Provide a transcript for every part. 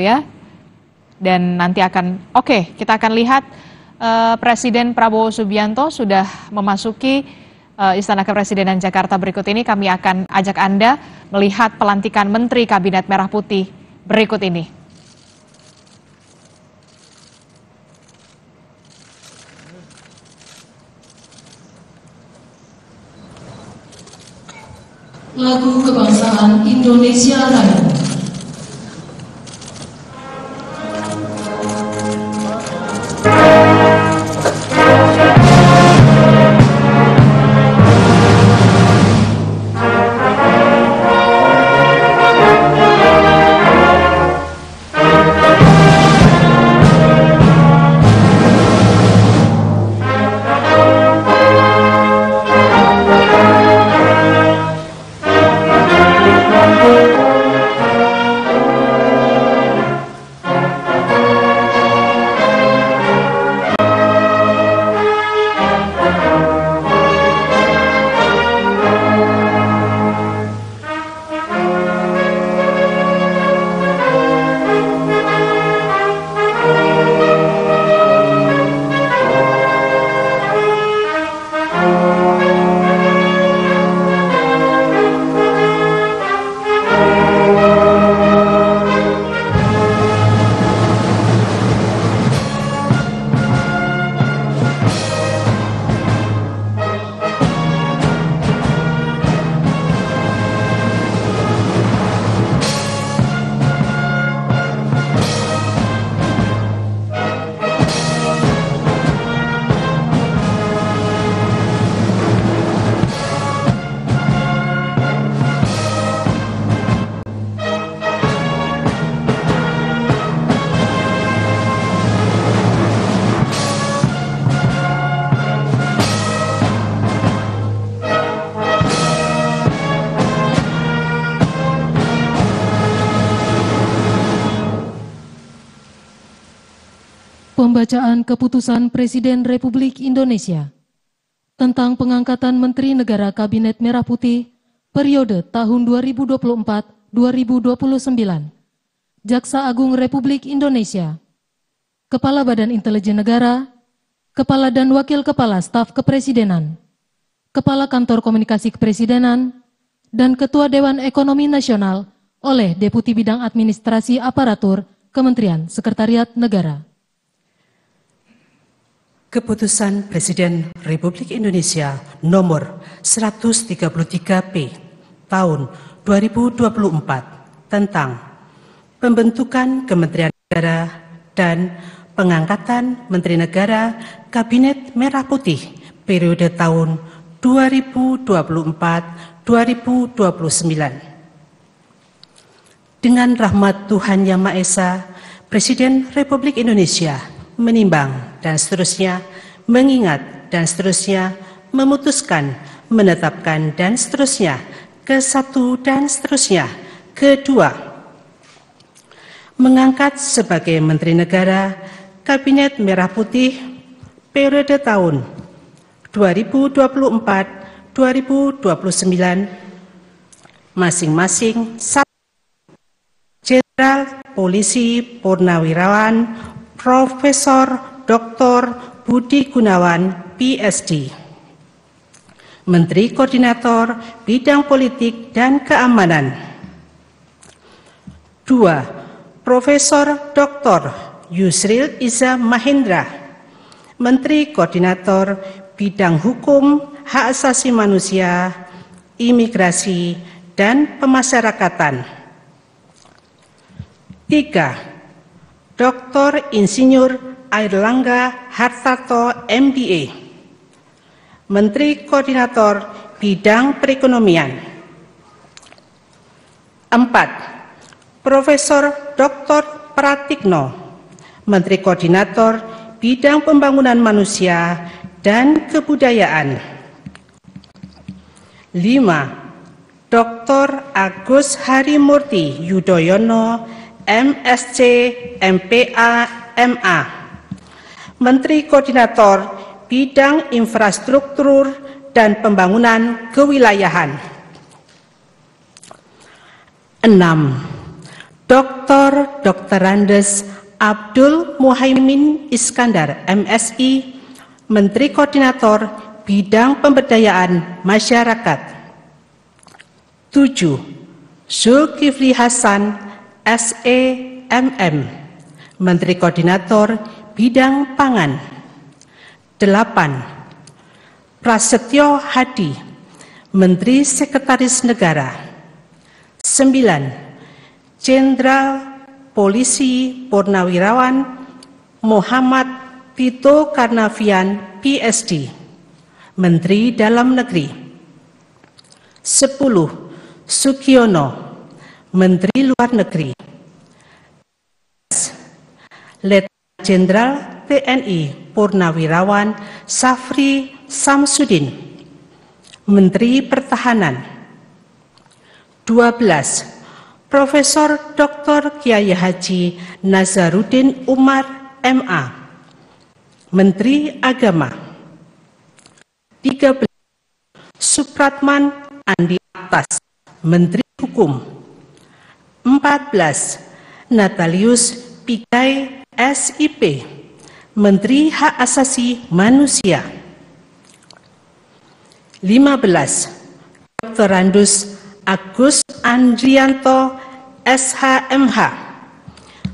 ya. Dan nanti kita akan lihat Presiden Prabowo Subianto sudah memasuki Istana Kepresidenan Jakarta. Berikut ini kami akan ajak Anda melihat pelantikan Menteri Kabinet Merah Putih berikut ini. Lagu Kebangsaan Indonesia Raya. Pembacaan Keputusan Presiden Republik Indonesia tentang pengangkatan Menteri Negara Kabinet Merah Putih periode tahun 2024-2029. Jaksa Agung Republik Indonesia, Kepala Badan Intelijen Negara, Kepala dan Wakil Kepala Staf Kepresidenan, Kepala Kantor Komunikasi Kepresidenan, dan Ketua Dewan Ekonomi Nasional oleh Deputi Bidang Administrasi Aparatur Kementerian Sekretariat Negara. Keputusan Presiden Republik Indonesia nomor 133P tahun 2024 tentang pembentukan Kementerian Negara dan pengangkatan Menteri Negara Kabinet Merah Putih periode tahun 2024-2029. Dengan rahmat Tuhan Yang Maha Esa, Presiden Republik Indonesia menimbang dan seterusnya, mengingat dan seterusnya, memutuskan, menetapkan dan seterusnya, ke-1 dan seterusnya, kedua, mengangkat sebagai Menteri Negara Kabinet Merah Putih periode tahun 2024-2029 masing-masing Jenderal Polisi Purnawirawan Profesor Dr. Budi Gunawan, PSD, Menteri Koordinator Bidang Politik dan Keamanan. 2. Profesor Dr. Yusril Iza Mahendra, Menteri Koordinator Bidang Hukum, Hak Asasi Manusia, Imigrasi, dan Pemasyarakatan. 3. Dr. Insinyur Airlangga Hartarto, MBA, Menteri Koordinator Bidang Perekonomian. 4. Profesor Dr. Pratikno, Menteri Koordinator Bidang Pembangunan Manusia dan Kebudayaan. 5. Dr. Agus Harimurti Yudhoyono, MSc, MPA, MA, Menteri Koordinator Bidang Infrastruktur dan Pembangunan Kewilayahan. 6. Dr. Andes Abdul Muhaimin Iskandar, MSI, Menteri Koordinator Bidang Pemberdayaan Masyarakat. 7. Zulkifli Hasan, SEMM, Menteri Koordinator Bidang Pangan. 8. Prasetyo Hadi, Menteri Sekretaris Negara. 9. Jenderal Polisi Purnawirawan Muhammad Tito Karnavian, PSD, Menteri Dalam Negeri. 10. Sugiono, Menteri Luar Negeri. Letnan Jenderal TNI Purnawirawan Safri Samsudin, Menteri Pertahanan. 12. Profesor Dr. Kiai Haji Nazaruddin Umar, MA, Menteri Agama. 13. Supratman Andi Aktas, Menteri Hukum. 14. Natalius Pigai, SIP, Menteri Hak Asasi Manusia. 15. Dr. Andus Agus Andrianto, SHMH,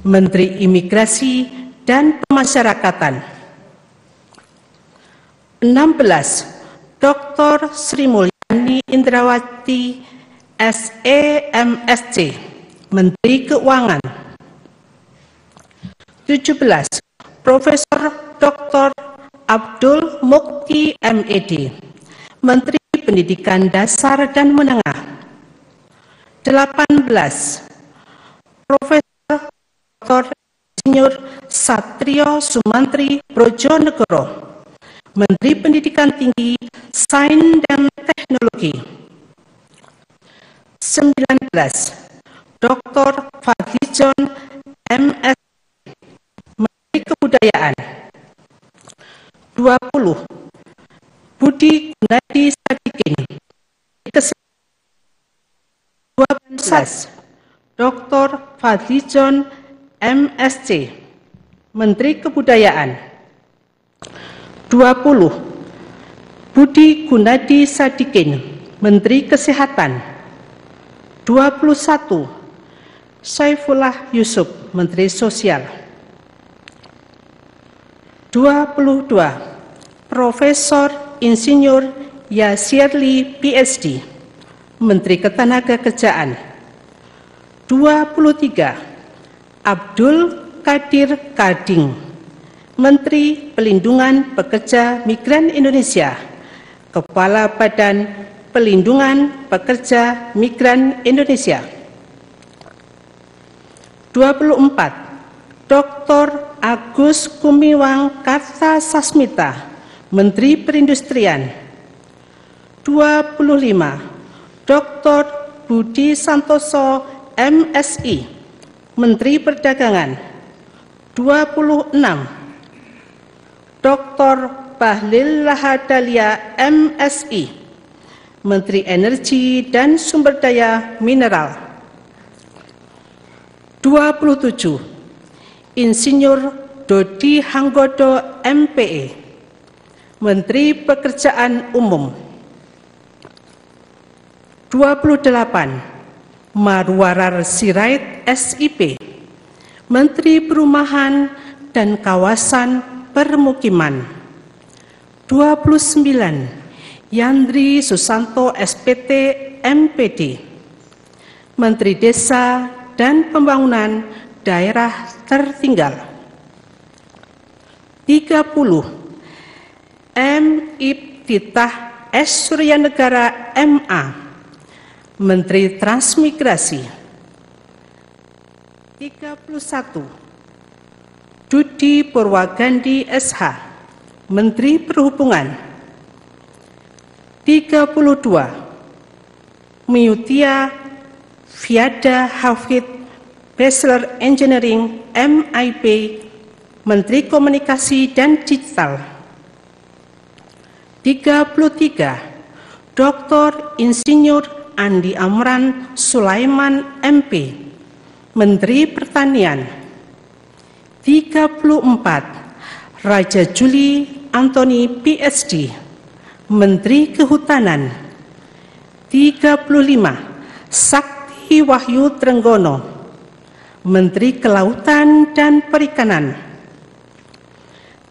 Menteri Imigrasi dan Pemasyarakatan. 16. Dr. Sri Mulyani Indrawati, SEMSC, Menteri Keuangan. 17. Profesor Dr. Abdul Mukti, MED, Menteri Pendidikan Dasar dan Menengah. 18. Profesor Dr. Insinyur Satrio Sumantri Brojonegoro, Menteri Pendidikan Tinggi, Sains dan Teknologi. 19. Dr. Fadlizon, MS, Menteri Kebudayaan. 20. Budi Gunadi Sadikin, 12. Dr. Fadlizon, MSc, Menteri Kebudayaan. 20. Budi Gunadi Sadikin, Menteri Kesehatan. 21. Saifullah Yusuf, Menteri Sosial. 22. Profesor Insinyur Yasirli, PSD, Menteri Ketenagakerjaan. 23. Abdul Qadir Karding, Menteri Pelindungan Pekerja Migran Indonesia, Kepala Badan Pelindungan Pekerja Migran Indonesia. 24. Dr. Agus Gumiwang Kartasasmita, Menteri Perindustrian. 25. Dr. Budi Santoso, MSI, Menteri Perdagangan. 26. Dr. Bahlil Lahadalia, MSI, Menteri Energi dan Sumber Daya Mineral. 27. Insinyur Dodi Hanggodo, MPE, Menteri Pekerjaan Umum. 28. Marwarar Sirait, SIP, Menteri Perumahan dan Kawasan Permukiman. 29. Yandri Susanto, SPT, MPD, Menteri Desa dan Pembangunan Daerah Tertinggal. 30. M. Ibtitah S. Suryanegara, MA, Menteri Transmigrasi. 31. Dudi Purwagandi, SH, Menteri Perhubungan. 32. Miutia Fiada Hafid, Bachelor Engineering, MIP, Menteri Komunikasi dan Digital. 33. Dr. Insinyur Andi Amran Sulaiman, MP, Menteri Pertanian. 34, Raja Juli Antoni PhD, Menteri Kehutanan. 35, Sakti Wahyu Trenggono, Menteri Kelautan dan Perikanan.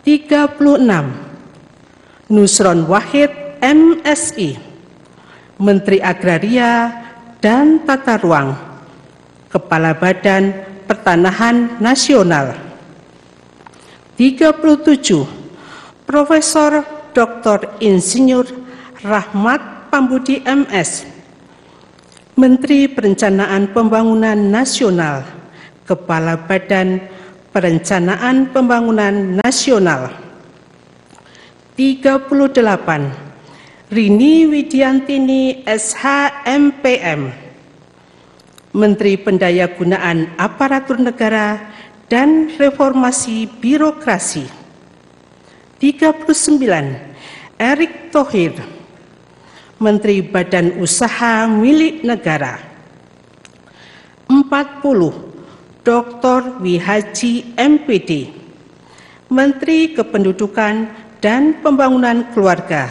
36, Nusron Wahid MSI, Menteri Agraria dan Tata Ruang, Kepala Badan Pertanahan Nasional. 37, Profesor Dr. Insinyur Rahmat Pambudi MS, Menteri Perencanaan Pembangunan Nasional, Kepala Badan Perencanaan Pembangunan Nasional. 38, Rini Widiantini SHMPM, Menteri Pendayagunaan Aparatur Negara dan Reformasi Birokrasi. 39, Erick Thohir, Menteri Badan Usaha Milik Negara. 40, Dr. Wihaji MPD, Menteri Kependudukan dan Pembangunan Keluarga,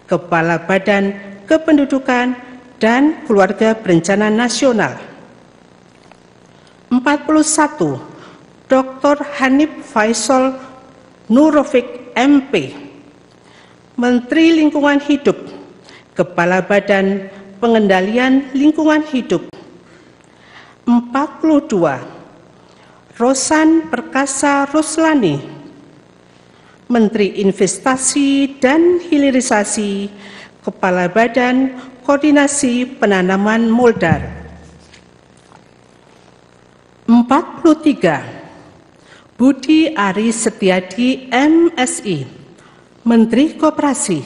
Kepala Badan Kependudukan dan Keluarga Berencana Nasional. 41, Dr. Hanif Faisal Nurofik MP, Menteri Lingkungan Hidup, Kepala Badan Pengendalian Lingkungan Hidup. 42, Rosan Perkasa Roslani, Menteri Investasi dan Hilirisasi, Kepala Badan Koordinasi Penanaman Modal. 43, Budi Ari Setiadi MSI, Menteri Koperasi.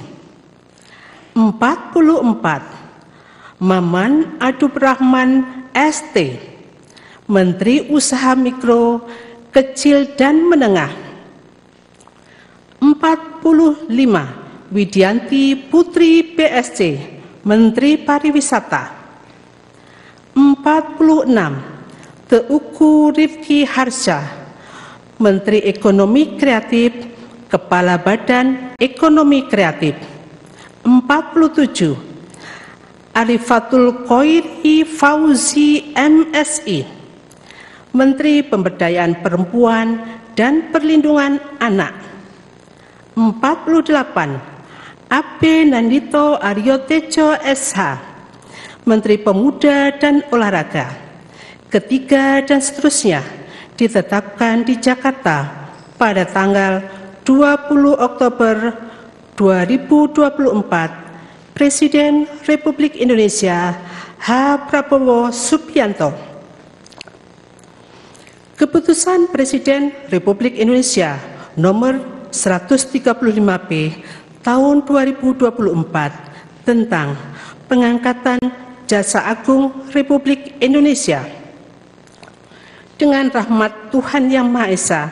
44, Maman Adub Rahman ST, Menteri Usaha Mikro, Kecil dan Menengah. 45, Widianti Putri BSC, Menteri Pariwisata. 46, Teuku Rifki Harsha, Menteri Ekonomi Kreatif, Kepala Badan Ekonomi Kreatif. 47, Arifatul Khoiri Fauzi MSI, Menteri Pemberdayaan Perempuan dan Perlindungan Anak. 48, Abe Nandito Aryo Tejo SH, Menteri Pemuda dan Olahraga. Ketiga dan seterusnya ditetapkan di Jakarta pada tanggal 20 Oktober 2024, Presiden Republik Indonesia H. Prabowo Subianto. Keputusan Presiden Republik Indonesia nomor 135P tahun 2024 tentang pengangkatan Jaksa Agung Republik Indonesia. Dengan rahmat Tuhan Yang Maha Esa,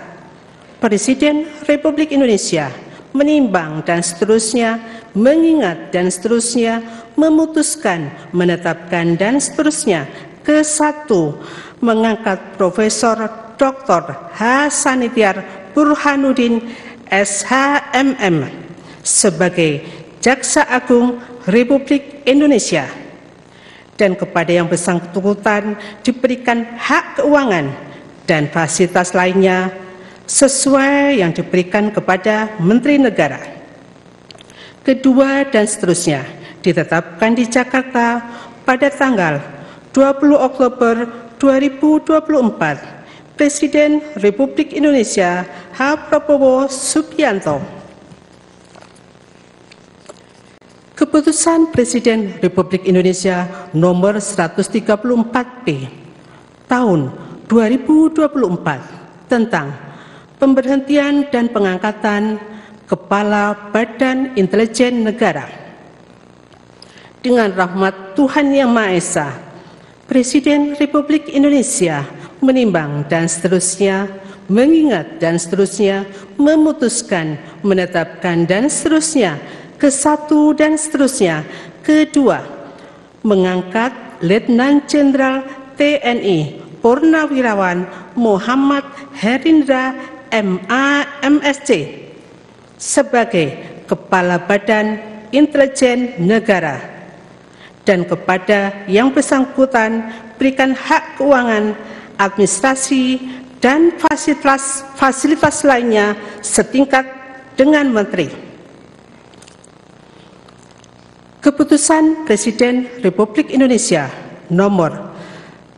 Presiden Republik Indonesia menimbang dan seterusnya, mengingat dan seterusnya, memutuskan, menetapkan dan seterusnya. Ke-1, mengangkat Profesor Dr. H. Sanitiar Burhanuddin SHMM sebagai Jaksa Agung Republik Indonesia, dan kepada yang bersangkutan diberikan hak keuangan dan fasilitas lainnya sesuai yang diberikan kepada Menteri Negara. Kedua dan seterusnya ditetapkan di Jakarta pada tanggal 20 Oktober 2024, Presiden Republik Indonesia H. Prabowo Subianto. Keputusan Presiden Republik Indonesia nomor 134P tahun 2024 tentang pemberhentian dan pengangkatan Kepala Badan Intelijen Negara. Dengan rahmat Tuhan Yang Maha Esa, Presiden Republik Indonesia menimbang dan seterusnya, mengingat dan seterusnya, memutuskan, menetapkan dan seterusnya. Ke-1 dan seterusnya. Kedua, mengangkat Letnan Jenderal TNI Purnawirawan Muhammad Herindra MA/MSc sebagai Kepala Badan Intelijen Negara, dan kepada yang bersangkutan berikan hak keuangan, administrasi, dan fasilitas lainnya setingkat dengan Menteri. Keputusan Presiden Republik Indonesia nomor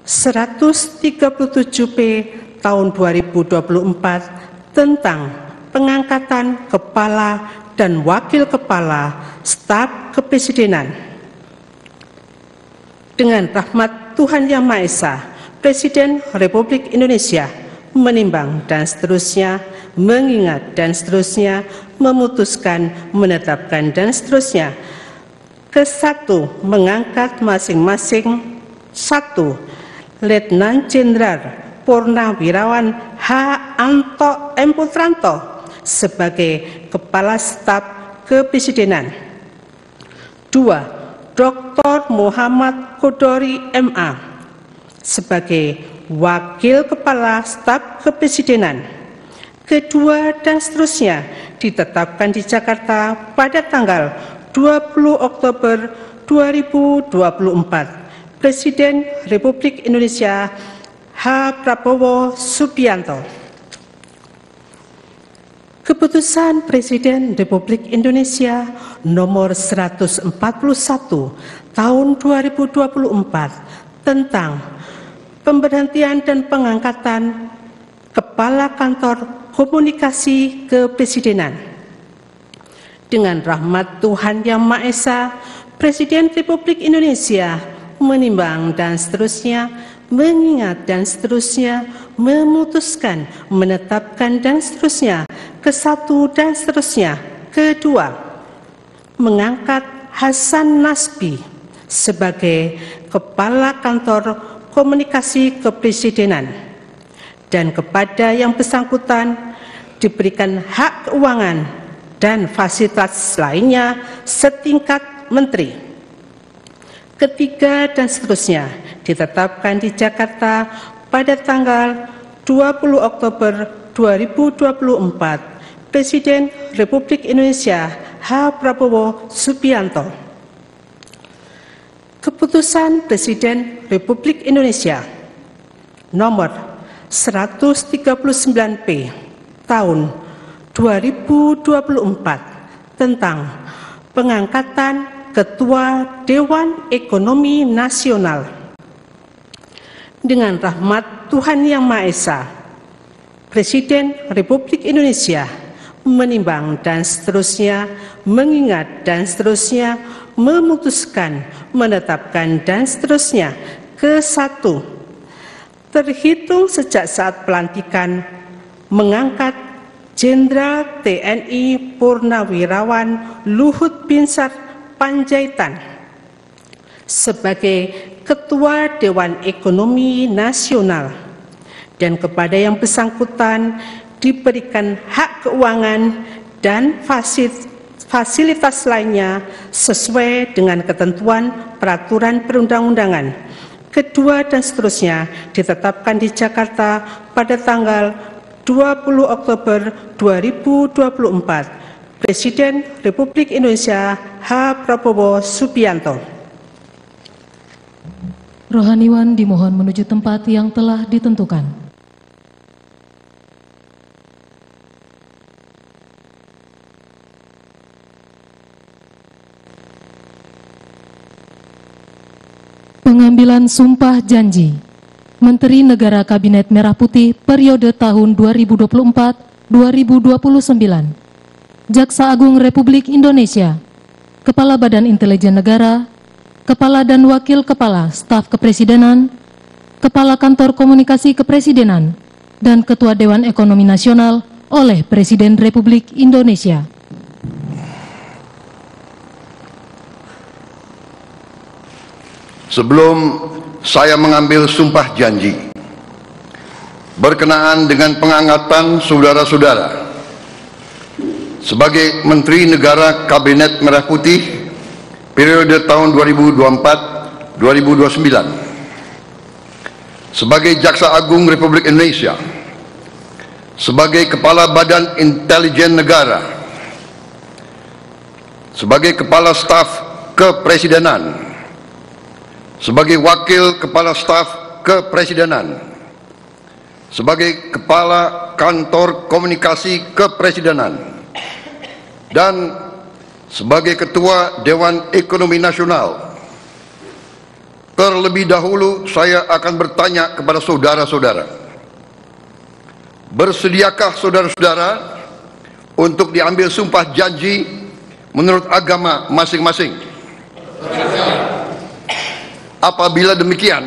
137P tahun 2024 tentang pengangkatan Kepala dan Wakil Kepala Staf Kepresidenan. Dengan rahmat Tuhan Yang Maha Esa, Presiden Republik Indonesia menimbang dan seterusnya, mengingat dan seterusnya, memutuskan, menetapkan dan seterusnya. Ke-1, mengangkat masing-masing 1. Letnan Jenderal Purnawirawan H. Anto M. Putranto sebagai Kepala Staf Kepresidenan. 2. Dr. Muhammad Kodori MA sebagai Wakil Kepala Staf Kepresidenan. Kedua dan seterusnya ditetapkan di Jakarta pada tanggal 20 Oktober 2024. Presiden Republik Indonesia H. Prabowo Subianto. Keputusan Presiden Republik Indonesia nomor 141 tahun 2024 tentang pemberhentian dan pengangkatan Kepala Kantor Komunikasi Kepresidenan. Dengan rahmat Tuhan Yang Maha Esa, Presiden Republik Indonesia menimbang dan seterusnya, mengingat dan seterusnya, memutuskan, menetapkan dan seterusnya. Ke-1 dan seterusnya. Kedua, mengangkat Hasan Nasbi sebagai Kepala Kantor Komunikasi Kepresidenan, dan kepada yang bersangkutan diberikan hak keuangan dan fasilitas lainnya setingkat Menteri. Ketiga dan seterusnya ditetapkan di Jakarta pada tanggal 20 Oktober 2024. Presiden Republik Indonesia H. Prabowo Subianto. Keputusan Presiden Republik Indonesia nomor 139P tahun 2024 tentang pengangkatan Ketua Dewan Ekonomi Nasional. Dengan rahmat Tuhan Yang Maha Esa, Presiden Republik Indonesia menimbang dan seterusnya, mengingat dan seterusnya, memutuskan, menetapkan dan seterusnya. Ke-1, terhitung sejak saat pelantikan, mengangkat Jenderal TNI Purnawirawan Luhut Binsar Panjaitan sebagai Ketua Dewan Ekonomi Nasional, dan kepada yang bersangkutan diberikan hak keuangan dan fasilitas lainnya sesuai dengan ketentuan peraturan perundang-undangan. Kedua dan seterusnya ditetapkan di Jakarta pada tanggal 20 Oktober 2024. Presiden Republik Indonesia H. Prabowo Subianto. Rohaniwan dimohon menuju tempat yang telah ditentukan. Pengambilan sumpah janji Menteri Negara Kabinet Merah Putih periode tahun 2024-2029. Jaksa Agung Republik Indonesia, Kepala Badan Intelijen Negara, Kepala dan Wakil Kepala Staf Kepresidenan, Kepala Kantor Komunikasi Kepresidenan, dan Ketua Dewan Ekonomi Nasional oleh Presiden Republik Indonesia. Sebelum saya mengambil sumpah janji berkenaan dengan pengangkatan saudara-saudara sebagai Menteri Negara Kabinet Merah Putih periode tahun 2024-2029, sebagai Jaksa Agung Republik Indonesia, sebagai Kepala Badan Intelijen Negara, sebagai Kepala Staf Kepresidenan, sebagai Wakil Kepala Staf Kepresidenan, sebagai Kepala Kantor Komunikasi Kepresidenan, dan sebagai Ketua Dewan Ekonomi Nasional. Terlebih dahulu saya akan bertanya kepada saudara-saudara, bersediakah saudara-saudara untuk diambil sumpah janji menurut agama masing-masing? Apabila demikian,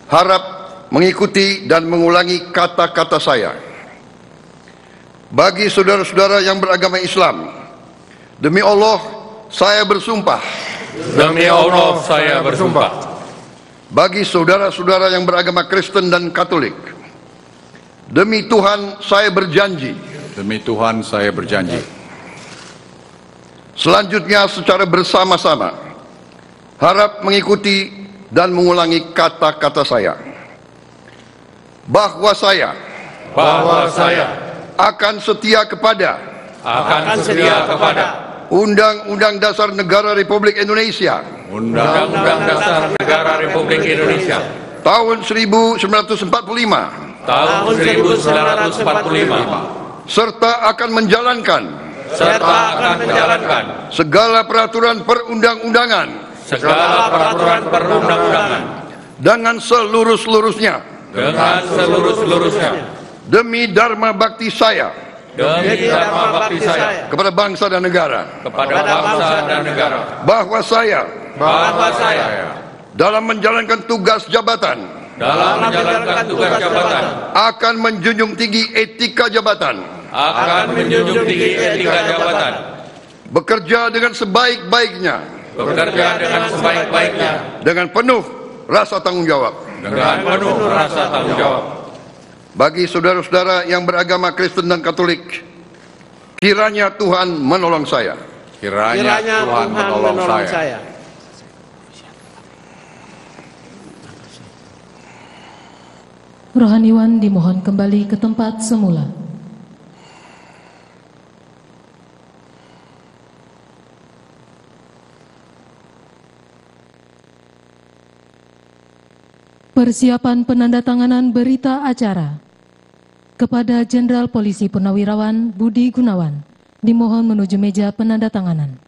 harap mengikuti dan mengulangi kata-kata saya. Bagi saudara-saudara yang beragama Islam, demi Allah saya bersumpah. Demi Allah saya bersumpah. Bagi saudara-saudara yang beragama Kristen dan Katolik, demi Tuhan saya berjanji. Demi Tuhan saya berjanji. Selanjutnya secara bersama-sama harap mengikuti dan mengulangi kata-kata saya. Bahwa saya akan setia kepada Undang-Undang Dasar Negara Republik Indonesia Undang-Undang Dasar Negara Republik Indonesia tahun 1945 serta akan menjalankan segala peraturan perundang-undangan dengan seluruh-seluruhnya demi dharma bakti saya kepada bangsa dan negara, bahwa saya dalam menjalankan tugas jabatan akan menjunjung tinggi etika jabatan, bekerja dengan sebaik-baiknya, dengan penuh rasa tanggung jawab. Bagi saudara-saudara yang beragama Kristen dan Katolik, kiranya Tuhan menolong saya. Kiranya Tuhan menolong saya. Rohaniwan dimohon kembali ke tempat semula. Persiapan penandatanganan berita acara kepada Jenderal Polisi Purnawirawan Budi Gunawan dimohon menuju meja penandatanganan.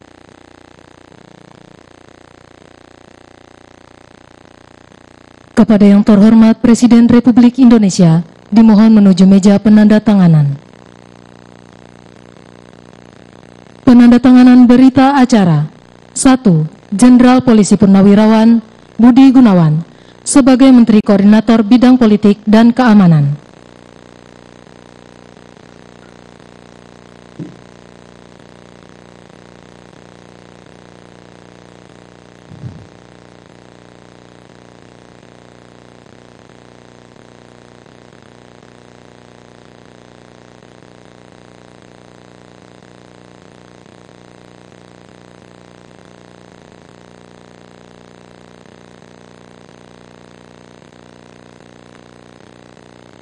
Kepada yang terhormat Presiden Republik Indonesia dimohon menuju meja penandatanganan. Penandatanganan berita acara 1. Jenderal Polisi Purnawirawan Budi Gunawan sebagai Menteri Koordinator Bidang Politik dan Keamanan.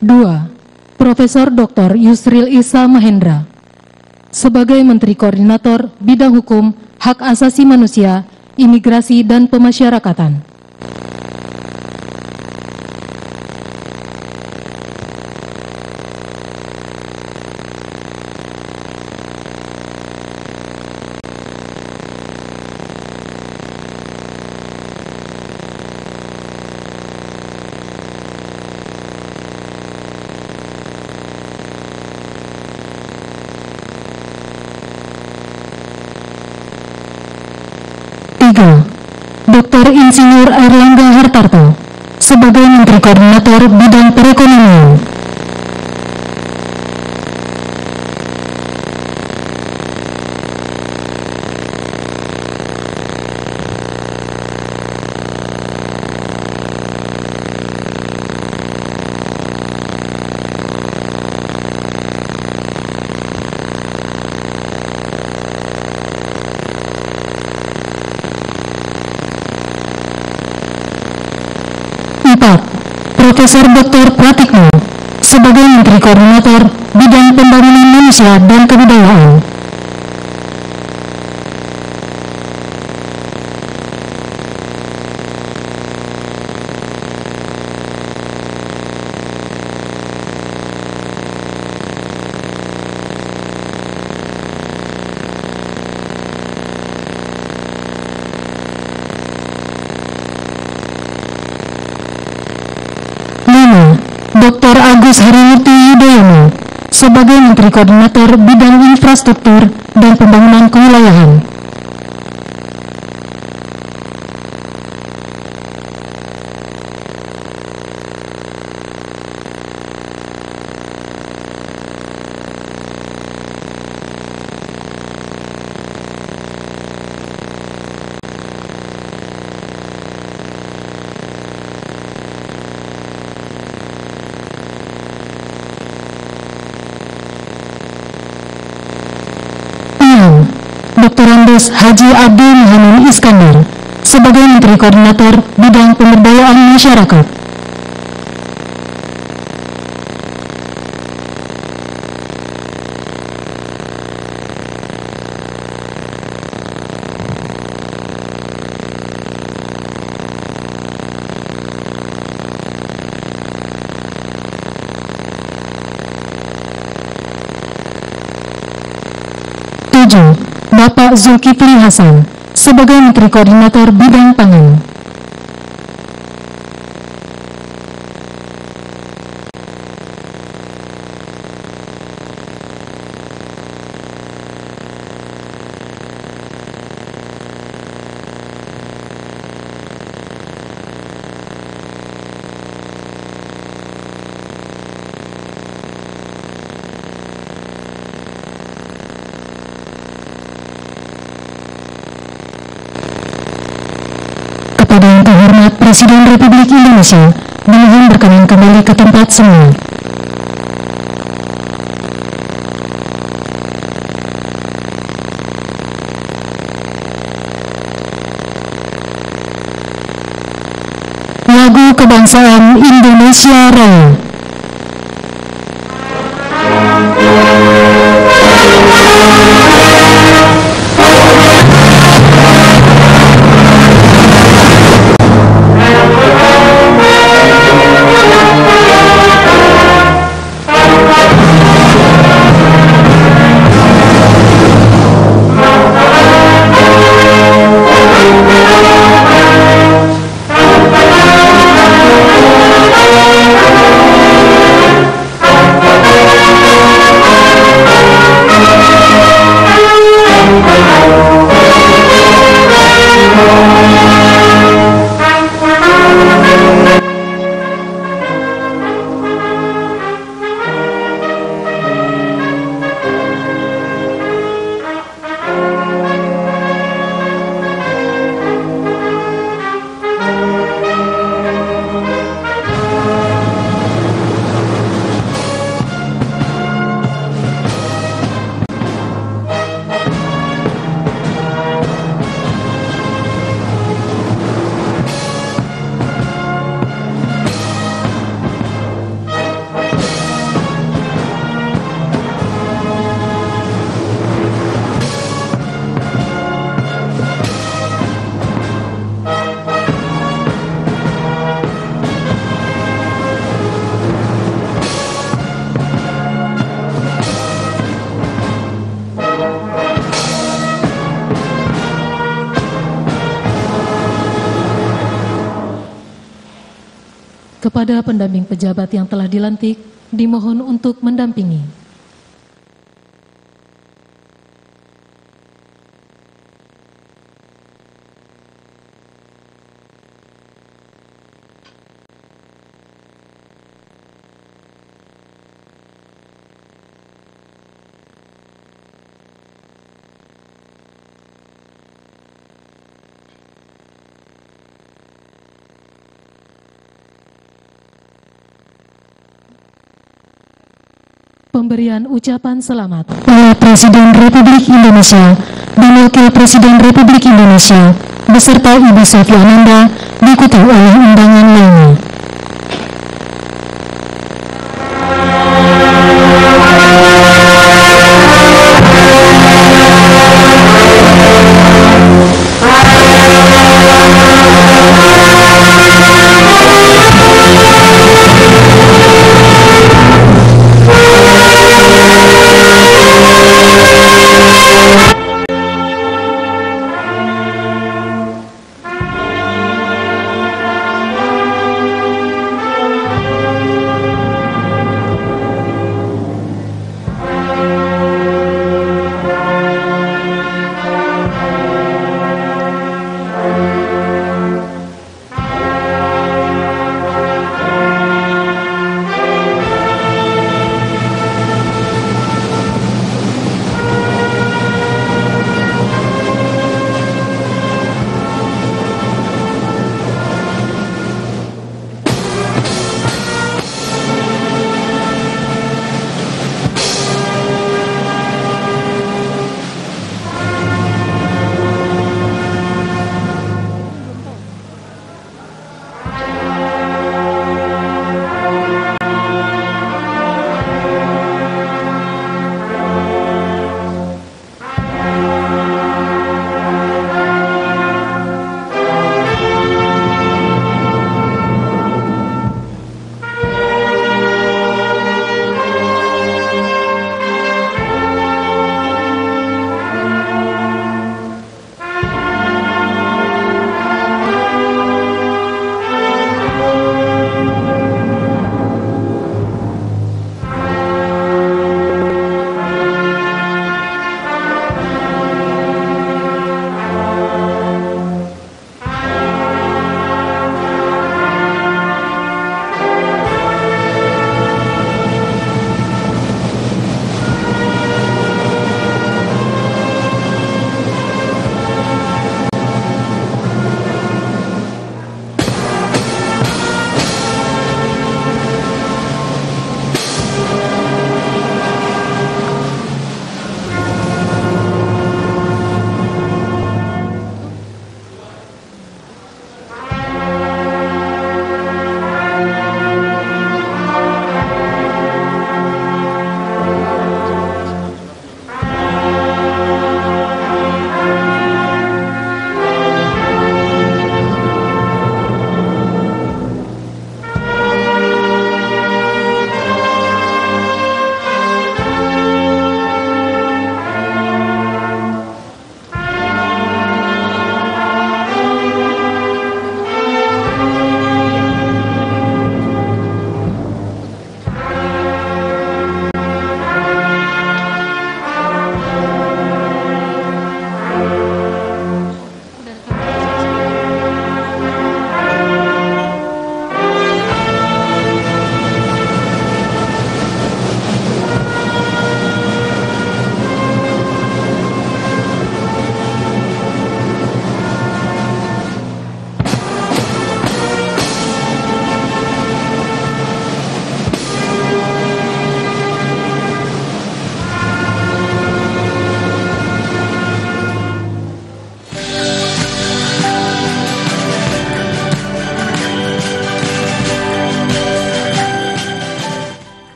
Dua, Profesor Dr. Yusril Issa Mahendra sebagai Menteri Koordinator Bidang Hukum, Hak Asasi Manusia, Imigrasi dan Pemasyarakatan. Dr. Insinyur Airlangga Hartarto sebagai Menteri Koordinator Bidang Perekonomian. Profesor Dr. Pratikno sebagai Menteri Koordinator Bidang Pembangunan Manusia dan Kebudayaan. Dr. Agus Harimurti Yudhoyono sebagai Menteri Koordinator Bidang Infrastruktur dan Pembangunan Kewilayahan. Dr. Andes Haji Abdul Muhammad Iskandar sebagai Menteri Koordinator Bidang Pemberdayaan Masyarakat. Bapak Zulkifli Hasan sebagai Menteri Koordinator Bidang Pangan. Kepada yang terhormat Presiden Republik Indonesia, dimohon berkenan kembali ke tempat semula. Lagu Kebangsaan Indonesia Raya. Kepada pendamping pejabat yang telah dilantik, dimohon untuk mendampingi. Pemberian ucapan selamat oleh Presiden Republik Indonesia dan Wakil Presiden Republik Indonesia beserta Ibu Sofia Ananda diikuti oleh undangan lainnya.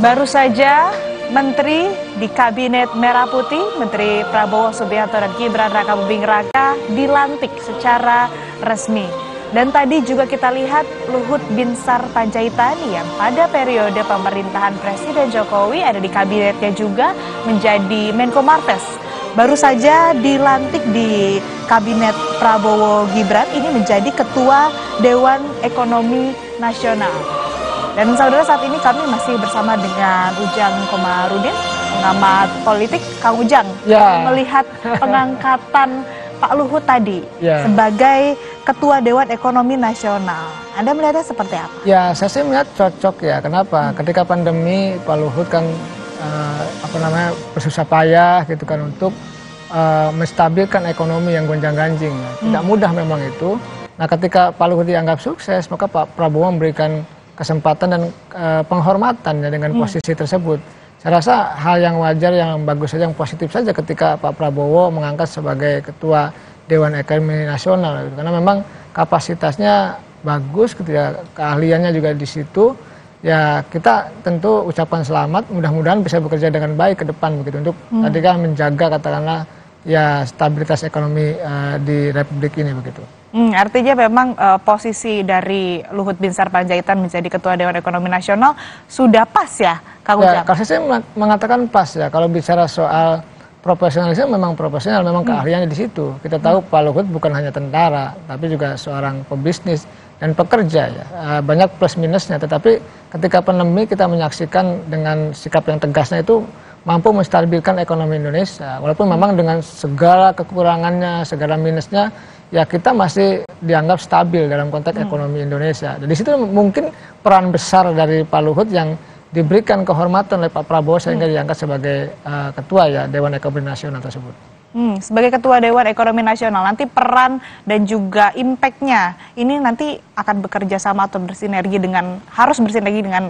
Baru saja Menteri di Kabinet Merah Putih, Menteri Prabowo Subianto dan Gibran Raka Buming Raka dilantik secara resmi. Dan tadi juga kita lihat Luhut Binsar Panjaitan yang pada periode pemerintahan Presiden Jokowi ada di kabinetnya juga menjadi Menko Marves. Baru saja dilantik di Kabinet Prabowo Gibran ini menjadi Ketua Dewan Ekonomi Nasional. Dan saudara, saat ini kami masih bersama dengan Ujang Komarudin, pengamat politik. Kang Ujang, melihat pengangkatan Pak Luhut tadi sebagai Ketua Dewan Ekonomi Nasional, Anda melihatnya seperti apa? Ya, saya sih melihat cocok ya. Kenapa? Ketika pandemi Pak Luhut kan bersusah payah gitu kan untuk menstabilkan ekonomi yang gonjang-ganjing. Ya. Tidak mudah memang itu. Nah, ketika Pak Luhut dianggap sukses, maka Pak Prabowo memberikan kesempatan dan penghormatan ya dengan posisi tersebut. Saya rasa hal yang wajar, yang bagus saja, yang positif saja ketika Pak Prabowo mengangkat sebagai Ketua Dewan Ekonomi Nasional, gitu. Karena memang kapasitasnya bagus, gitu ya, keahliannya juga di situ. Ya, kita tentu ucapan selamat, mudah-mudahan bisa bekerja dengan baik ke depan begitu untuk tadi kan menjaga katakanlah ya stabilitas ekonomi di Republik ini begitu. Artinya memang posisi dari Luhut Binsar Panjaitan menjadi Ketua Dewan Ekonomi Nasional sudah pas ya, Kang Ujang? Kalau saya mengatakan pas ya. Kalau bicara soal profesionalisme memang profesional, memang keahliannya di situ. Kita tahu Pak Luhut bukan hanya tentara, tapi juga seorang pebisnis dan pekerja ya. Banyak plus minusnya, tetapi ketika pandemi kita menyaksikan dengan sikap yang tegasnya itu mampu menstabilkan ekonomi Indonesia. Walaupun memang dengan segala kekurangannya, segala minusnya, ya kita masih dianggap stabil dalam konteks ekonomi Indonesia. Dan di situ mungkin peran besar dari Pak Luhut yang diberikan kehormatan oleh Pak Prabowo sehingga diangkat sebagai ketua ya Dewan Ekonomi Nasional tersebut. Sebagai Ketua Dewan Ekonomi Nasional, nanti peran dan juga impact-nya ini nanti akan bekerja sama atau harus bersinergi dengan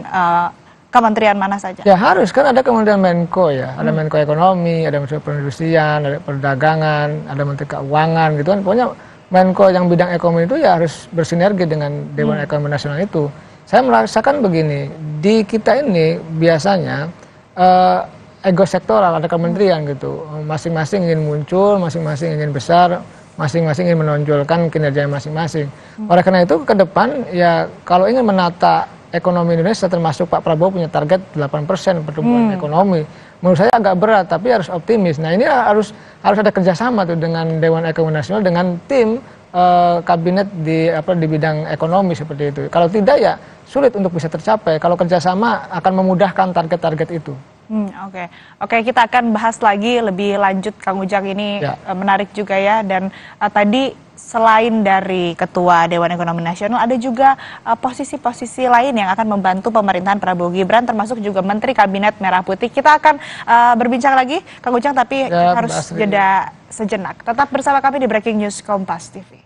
kementerian mana saja? Ya harus, kan ada kementerian Menko ya, ada Menko Ekonomi, ada Menteri Perindustrian, ada Perdagangan, ada Menteri Keuangan gitu kan. Pokoknya Menko yang bidang ekonomi itu ya harus bersinergi dengan Dewan Ekonomi Nasional itu. Saya merasakan begini, di kita ini biasanya ego sektoral, ada kementerian gitu, masing-masing ingin muncul, masing-masing ingin besar, masing-masing ingin menonjolkan kinerja masing-masing. Oleh karena itu ke depan ya kalau ingin menata ekonomi Indonesia, termasuk Pak Prabowo punya target 8% pertumbuhan ekonomi. Menurut saya agak berat, tapi harus optimis. Nah ini harus ada kerjasama tuh dengan Dewan Ekonomi Nasional, dengan tim kabinet di bidang ekonomi seperti itu. Kalau tidak ya sulit untuk bisa tercapai. Kalau kerjasama akan memudahkan target-target itu. Oke, kita akan bahas lagi lebih lanjut, Kang Ujang, ini menarik juga ya. Dan tadi selain dari Ketua Dewan Ekonomi Nasional, ada juga posisi-posisi lain yang akan membantu pemerintahan Prabowo Gibran, termasuk juga Menteri Kabinet Merah Putih. Kita akan berbincang lagi, Kang Ujang, tapi harus jeda sejenak. Tetap bersama kami di Breaking News Kompas TV.